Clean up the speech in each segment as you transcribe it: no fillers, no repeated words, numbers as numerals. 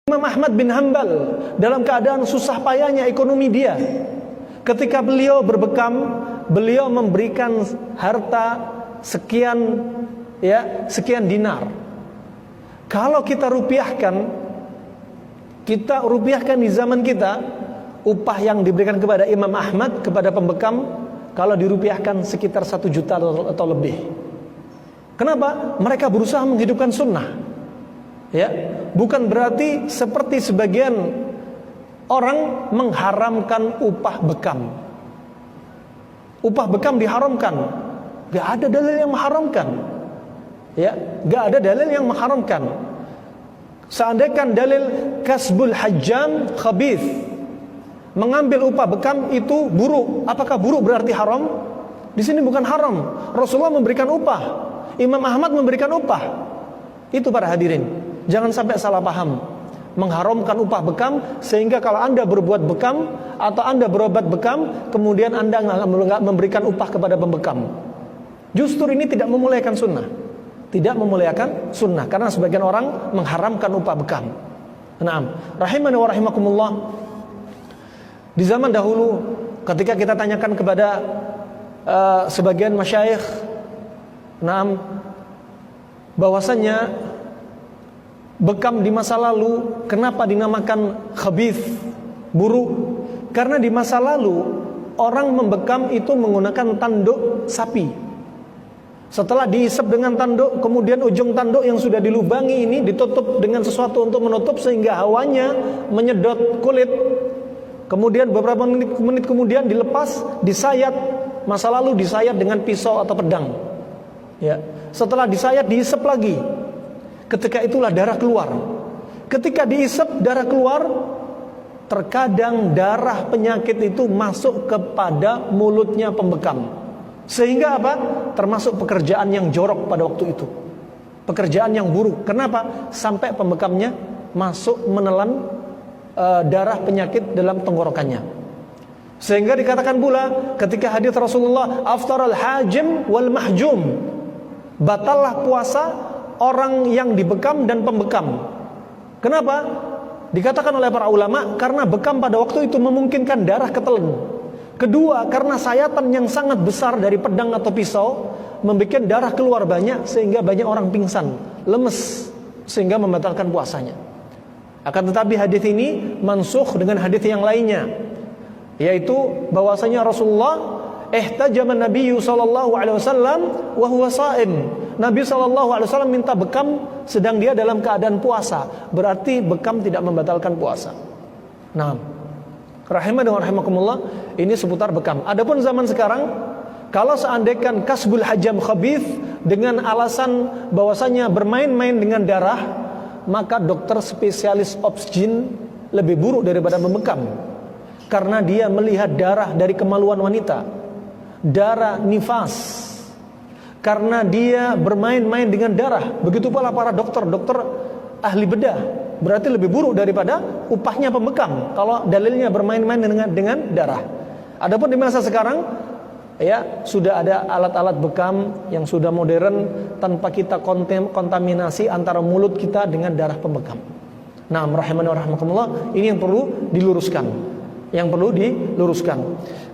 Imam Ahmad bin Hanbal dalam keadaan susah payahnya ekonomi dia, ketika beliau berbekam, beliau memberikan harta sekian dinar. Kalau kita rupiahkan di zaman kita, upah yang diberikan kepada Imam Ahmad kepada pembekam kalau dirupiahkan sekitar 1 juta atau lebih. Kenapa? Mereka berusaha menghidupkan sunnah. Bukan berarti seperti sebagian orang mengharamkan upah bekam. Upah bekam diharamkan. Gak ada dalil yang mengharamkan. Gak ada dalil yang mengharamkan. Seandainya dalil kasbul hajjam khabith, mengambil upah bekam itu buruk. Apakah buruk berarti haram? Di sini bukan haram. Rasulullah memberikan upah, Imam Ahmad memberikan upah. Itu para hadirin, jangan sampai salah paham, mengharamkan upah bekam sehingga kalau Anda berbuat bekam atau Anda berobat bekam, kemudian Anda nggak memberikan upah kepada pembekam. Justru ini tidak memuliakan sunnah. Tidak memuliakan sunnah, karena sebagian orang mengharamkan upah bekam. Naam, rahimani wa rahimakumullah. Di zaman dahulu ketika kita tanyakan kepada sebagian masyayikh, bahwasanya bekam di masa lalu kenapa dinamakan khabith, buruk? Karena di masa lalu orang membekam itu menggunakan tanduk sapi. Setelah diisap dengan tanduk, kemudian ujung tanduk yang sudah dilubangi ini ditutup dengan sesuatu untuk menutup sehingga hawanya menyedot kulit. Kemudian beberapa menit kemudian dilepas, disayat. Masa lalu disayat dengan pisau atau pedang. Setelah disayat diisap lagi. Ketika itulah darah keluar. Ketika diisap darah keluar, terkadang darah penyakit itu masuk kepada mulutnya pembekam. Sehingga apa? Termasuk pekerjaan yang jorok pada waktu itu. Pekerjaan yang buruk. Kenapa? Sampai pembekamnya masuk menelan darah penyakit dalam tenggorokannya. Sehingga dikatakan pula ketika hadits Rasulullah, aftaral hajim wal mahjum, batallah puasa orang yang dibekam dan pembekam. Kenapa? Dikatakan oleh para ulama, karena bekam pada waktu itu memungkinkan darah ketelan. Kedua, karena sayatan yang sangat besar dari pedang atau pisau membuat darah keluar banyak sehingga banyak orang pingsan, lemes, sehingga membatalkan puasanya. Akan tetapi hadis ini mansukh dengan hadis yang lainnya, yaitu bahwasanya Rasulullah ihtajama Nabi sallallahu alaihi wasallam wa huwa shaim. Nabi sallallahu alaihi wasallam minta bekam sedang dia dalam keadaan puasa. Berarti bekam tidak membatalkan puasa. Rahimah dan rahimakumullah, ini seputar bekam. Adapun zaman sekarang, kalau seandainya kasbul hajam khabith dengan alasan bahwasanya bermain-main dengan darah, maka dokter spesialis obsgin lebih buruk daripada pembekam. Karena dia melihat darah dari kemaluan wanita, darah nifas. Karena dia bermain-main dengan darah. Begitu pula para dokter ahli bedah, berarti lebih buruk daripada upahnya pembekam kalau dalilnya bermain-main dengan darah. Adapun di masa sekarang, sudah ada alat-alat bekam yang sudah modern tanpa kita kontaminasi antara mulut kita dengan darah pembekam. Rahimani wa rahimakumullah, ini yang perlu diluruskan.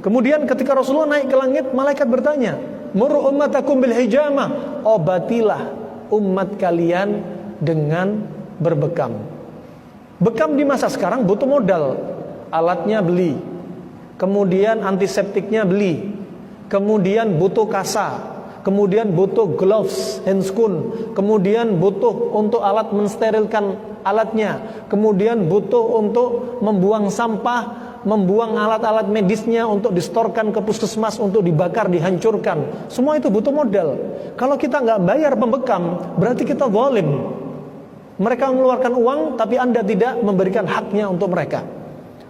Kemudian ketika Rasulullah naik ke langit, malaikat bertanya, "Muru ummatakum bil hijamah." Obatilah umat kalian dengan berbekam. Bekam di masa sekarang butuh modal. Alatnya beli, kemudian antiseptiknya beli, kemudian butuh kasa, kemudian butuh gloves, handscoon, kemudian butuh untuk alat mensterilkan alatnya, kemudian butuh untuk membuang sampah, membuang alat-alat medisnya untuk distorkan ke puskesmas untuk dibakar, dihancurkan. Semua itu butuh modal. Kalau kita nggak bayar pembekam, berarti kita zalim. Mereka mengeluarkan uang, tapi Anda tidak memberikan haknya untuk mereka.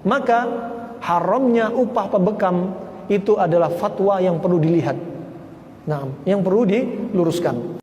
Maka haramnya upah pembekam itu adalah fatwa yang perlu dilihat. Yang perlu diluruskan.